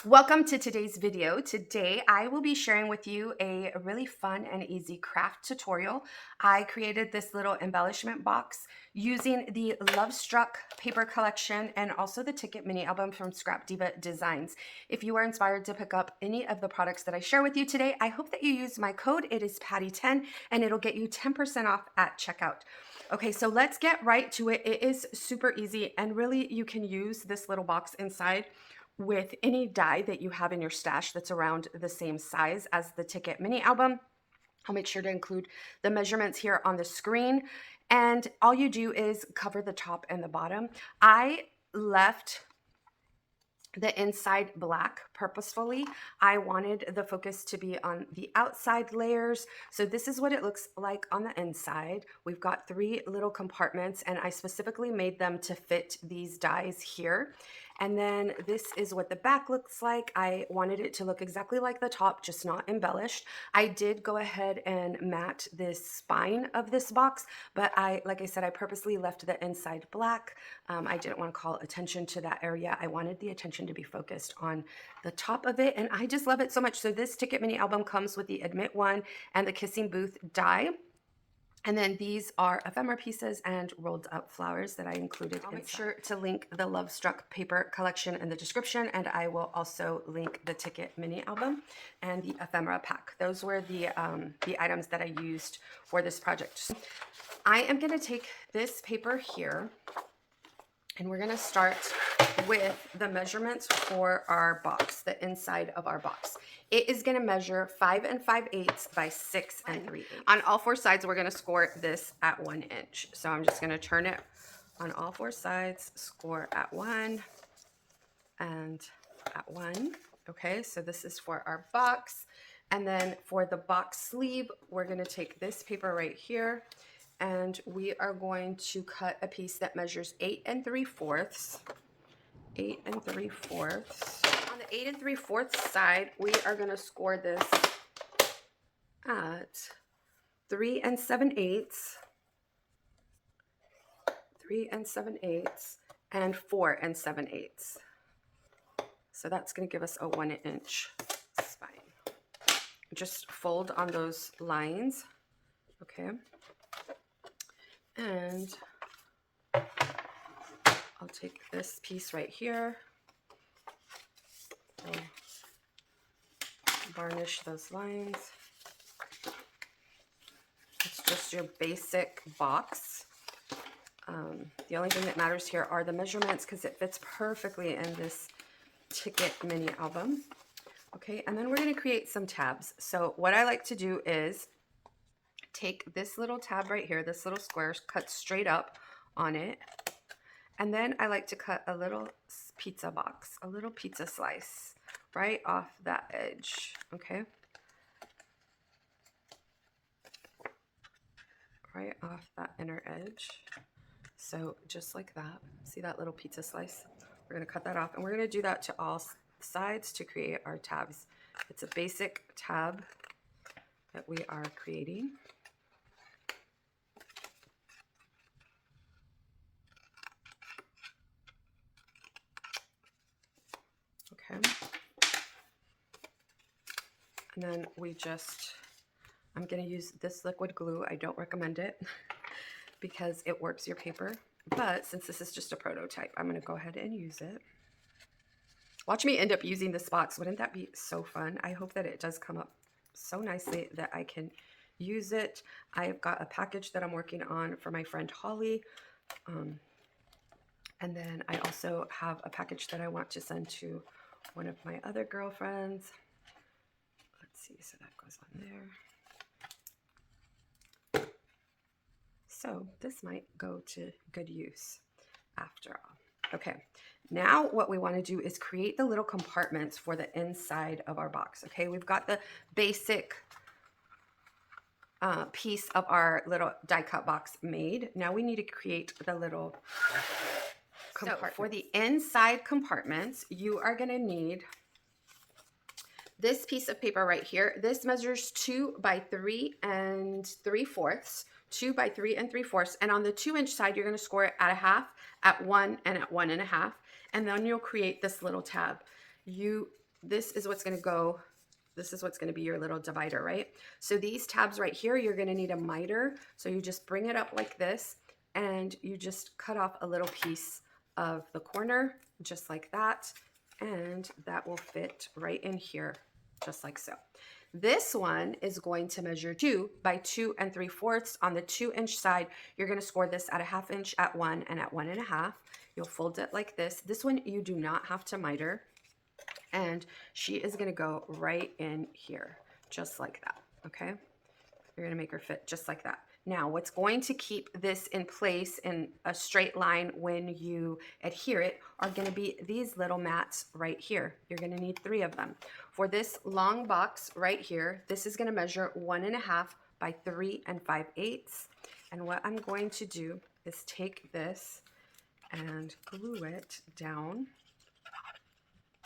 Welcome to today's video. Today I will be sharing with you a really fun and easy craft tutorial. I created this little embellishment box using the Love Struck paper collection and also the Ticket mini album from Scrap Diva Designs. If you are inspired to pick up any of the products that I share with you today, I hope that you use my code. It is Patty10 and it'll get you 10% off at checkout. Okay, so let's get right to it. It is super easy and really you can use this little box inside with any die that you have in your stash that's around the same size as the Ticket mini album. I'll make sure to include the measurements here on the screen. And all you do is cover the top and the bottom. I left the inside black purposefully. I wanted the focus to be on the outside layers. So this is what it looks like on the inside. We've got 3 little compartments and I specifically made them to fit these dies here. And then this is what the back looks like. I wanted it to look exactly like the top, just not embellished. I did go ahead and matte this spine of this box, but like I said, I purposely left the inside black. I didn't want to call attention to that area. I wanted the attention to be focused on the top of it, and I just love it so much. So this Ticket mini album comes with the Admit One and the Kissing Booth die. And then these are ephemera pieces and rolled up flowers that I included. I'll make sure to link the Love Struck paper collection in the description, and I will also link the Ticket mini album and the ephemera pack. Those were the items that I used for this project. I am going to take this paper here, and we're going to start with the measurements for our box, the inside of our box. It is going to measure 5 5/8 by 6 3/8. On all 4 sides, we're going to score this at 1 inch. So I'm just going to turn it on all 4 sides, score at 1 and at 1. Okay, so this is for our box. And then for the box sleeve, we're going to take this paper right here, and we are going to cut a piece that measures 8 3/4. 8 3/4. On the 8 3/4 side, we are going to score this at 3 7/8, 3 7/8, and 4 7/8. So that's going to give us a 1 inch spine. Just fold on those lines, okay? And I'll take this piece right here, varnish those lines. It's just your basic box. The only thing that matters here are the measurements because it fits perfectly in this Ticket mini album. Okay, and then we're going to create some tabs. So what I like to do is take this little tab right here, this little square, cut straight up on it. And then I like to cut a little pizza box, a little pizza slice right off that edge, okay? Right off that inner edge. So just like that. See that little pizza slice? We're going to cut that off, and we're going to do that to all sides to create our tabs. It's a basic tab that we are creating. Okay. And then I'm going to use this liquid glue. I don't recommend it because it warps your paper. But since this is just a prototype, I'm going to go ahead and use it. Watch me end up using this box. Wouldn't that be so fun? I hope that it does come up so nicely that I can use it. I've got a package that I'm working on for my friend Holly. And then I also have a package that I want to send to one of my other girlfriends. Let's see, so that goes on there. So this might go to good use after all. Okay, now what we want to do is create the little compartments for the inside of our box. Okay, we've got the basic piece of our little die cut box made. Now we need to create the little compartment. So for the inside compartments, you are going to need this piece of paper right here. This measures 2 by 3 3/4. 2 by 3 3/4, and on the 2-inch side you're going to score it at 1/2, at 1, and at 1 1/2, and then you'll create this little tab. You this is what's going to go, this is what's going to be your little divider, right? So these tabs right here, you're going to need a miter. So you just bring it up like this and you just cut off a little piece of the corner just like that. And that will fit right in here, just like so. This one is going to measure 2 by 2 3/4 on the 2-inch side. You're going to score this at a 1/2 inch at 1 and at 1 1/2. You'll fold it like this. This one you do not have to miter, and she is going to go right in here, just like that. Okay, you're going to make her fit just like that. Now, what's going to keep this in place in a straight line when you adhere it are going to be these little mats right here. You're going to need 3 of them. For this long box right here, this is going to measure 1 1/2 by 3 5/8. And what I'm going to do is take this and glue it down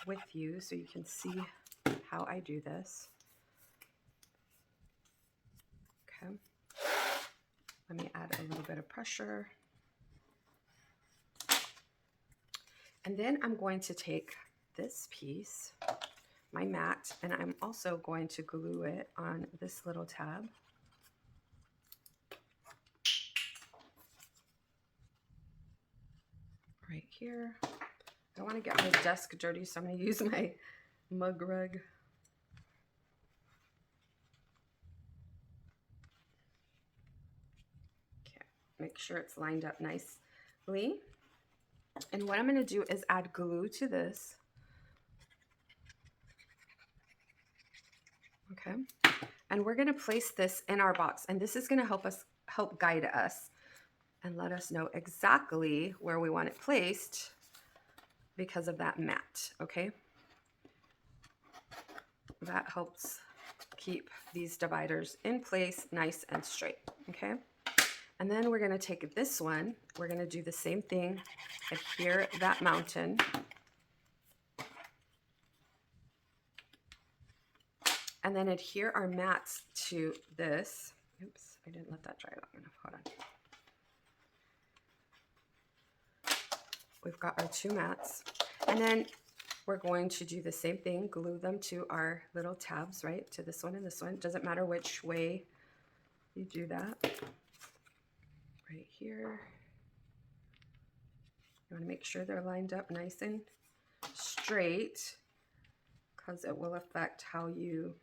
with you so you can see how I do this. Okay. Let me add a little bit of pressure. And then I'm going to take this piece, my mat, and I'm also going to glue it on this little tab. Right here. I don't want to get my desk dirty, so I'm going to use my mug rug. Okay, make sure it's lined up nicely. And what I'm going to do is add glue to this. Okay, and we're going to place this in our box, and this is going to help guide us and let us know exactly where we want it placed because of that mat. Okay, that helps keep these dividers in place nice and straight. Okay, and then we're going to take this one, we're going to do the same thing, adhere that mountain. And then adhere our mats to this. Oops, I didn't let that dry long enough. Hold on. We've got our 2 mats. And then we're going to do the same thing, glue them to our little tabs, right? To this one and this one. Doesn't matter which way you do that. Right here. You want to make sure they're lined up nice and straight because it will affect how you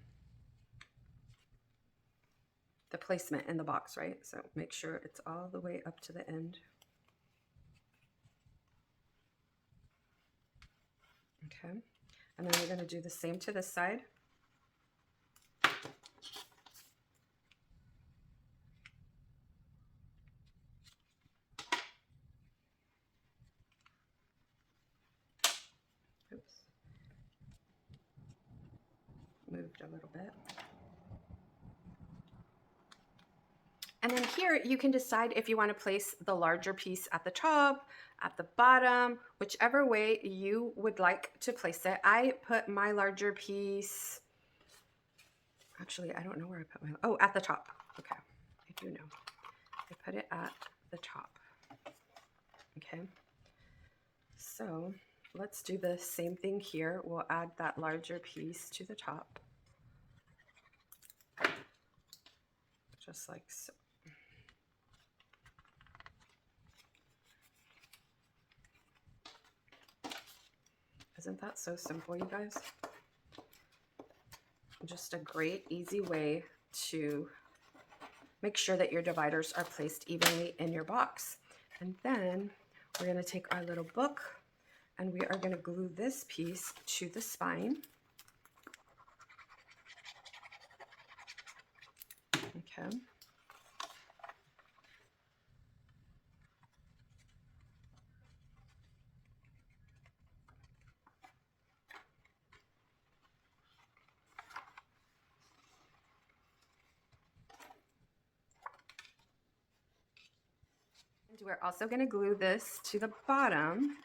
the placement in the box, right? So make sure it's all the way up to the end. Okay, and then we're going to do the same to this side. Oops, moved a little bit. And then here you can decide if you want to place the larger piece at the top, at the bottom, whichever way you would like to place it. I put my larger piece, actually, I don't know where I put my, oh, at the top. Okay, I do know. I put it at the top. Okay, so let's do the same thing here. We'll add that larger piece to the top. Just like so. Isn't that so simple, you guys? Just a great, easy way to make sure that your dividers are placed evenly in your box. And then we're going to take our little book and we are going to glue this piece to the spine. Okay. And we're also going to glue this to the bottom,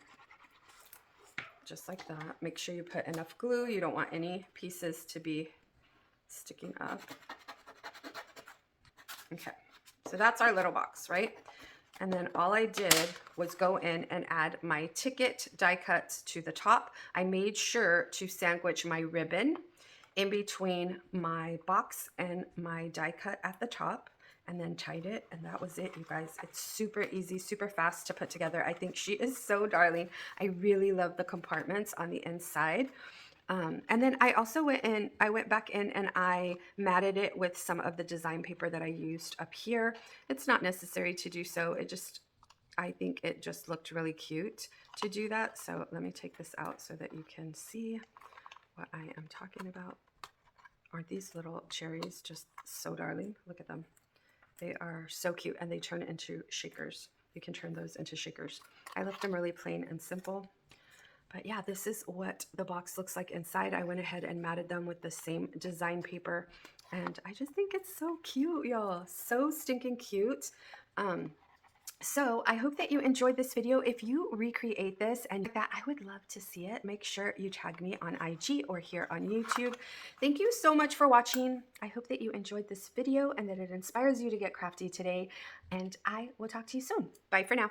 just like that. Make sure you put enough glue. You don't want any pieces to be sticking up. Okay, so that's our little box, right? And then all I did was go in and add my ticket die cuts to the top. I made sure to sandwich my ribbon in between my box and my die cut at the top, and then tied it, and that was it, you guys. It's super easy, super fast to put together. I think she is so darling. I really love the compartments on the inside. And then I also went back in and I matted it with some of the design paper that I used up here. It's not necessary to do so. I think it just looked really cute to do that. So let me take this out so that you can see what I am talking about. Aren't these little cherries just so darling? Look at them. They are so cute, and they turn into shakers. You can turn those into shakers. I left them really plain and simple. But yeah, this is what the box looks like inside. I went ahead and matted them with the same design paper, and I just think it's so cute, y'all. So stinking cute. So I hope that you enjoyed this video. If you recreate this and that, I would love to see it. Make sure you tag me on IG or here on YouTube. Thank you so much for watching. I hope that you enjoyed this video and that it inspires you to get crafty today. And I will talk to you soon. Bye for now.